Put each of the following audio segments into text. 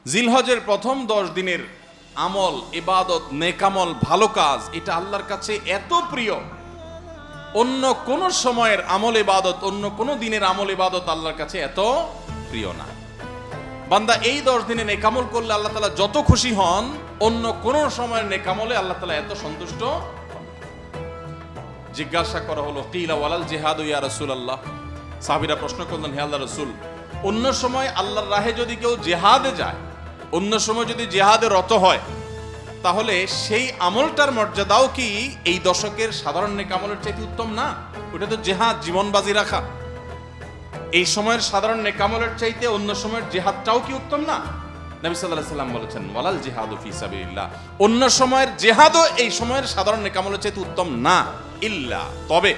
জিলহজের প্রথম 10 দিনের আমল, ইবাদত, নেকামল, ভালো কাজ, এটা আল্লাহর কাছে এত প্রিয়, অন্য কোন সময়ের আমল ইবাদত, অন্য কোন দিনের আমল ইবাদত আল্লাহর কাছে এত প্রিয় না। বান্দা এই 10 দিনে নেকামল করলে আল্লাহ তাআলা যত খুশি হন, অন্য কোন সময়ের নেকামলে আল্লাহ তাআলা এত সন্তুষ্ট হন। জিজ্ঞাসা করা হলো, কিলা ওয়ালাল জিহাদু ইয়া রাসূলুল্লাহ। সাহাবীরা প্রশ্ন করলেন, হে আল্লাহর রাসূল, অন্য সময় আল্লাহর রাহে যদি কেউ জিহাদে যায়, অন্য সময় যদি জিহাদে রত হয়, তাহলে সেই আমলটার মর্যাদাও কি এই দশকের সাধারণ নেকামলের চাইতে উত্তম না? ওটা তো জিহাদ, জীবন বাজি রাখা। এই সময়ের সাধারণ নেকামলের চাইতে অন্য সময়ের জিহাদটাও কি উত্তম না? নবী সাল্লাল্লাহু আলাইহি ওয়াসাল্লাম বলেছেন, ওয়ালাল জিহাদু ফি সাবিলিল্লাহ, অন্য সময়ের জিহাদও এই সময়ের সাধারণ নেকামলের চাইতে উত্তম না, ইল্লা, তবে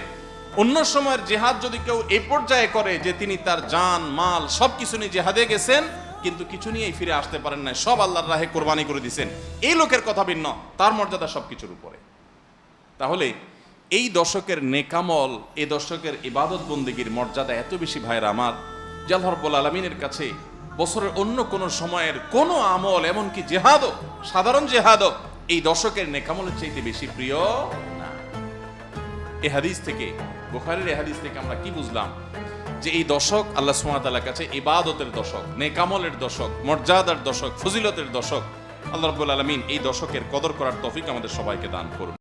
অন্য সময়ের জিহাদ যদি কেউ এই পর্যায়ে করে যে তিনি তার জান মাল সবকিছু নিয়ে জিহাদে গেছেন, কিন্তু কিছু নিয়েই ফিরে আসতে পারেন না, সব আল্লাহর রাহে কোরবানি করে দিয়েছেন, এই লোকের কথা ভিন্ন, তার মর্যাদা সবকিছুর উপরে। তাহলে এই দশকের নেকামল, এই দশকের ইবাদত বন্দেগীর মর্যাদা এত বেশি ভাইরা আমার, যে আল্লাহ রাব্বুল আলামিনের কাছে বছরের অন্য কোন সময়ের কোন আমল, এমনকি জিহাদও, সাধারণ জিহাদও এই দশকের নেকামলের চাইতে বেশি প্রিয় না। এই হাদিস থেকে, বুখারীর এই হাদিস থেকে আমরা কি বুঝলাম? যে এই দশক আল্লাহ সুবহানাহু ওয়া তাআলার কাছে ইবাদতের দশক, নেকামলের দশক, মর্যাদার দশক, ফজিলতের দশক। আল্লাহ রাব্বুল আলামিন এই দশকের কদর করার তৌফিক আমাদের সবাইকে দান করুন।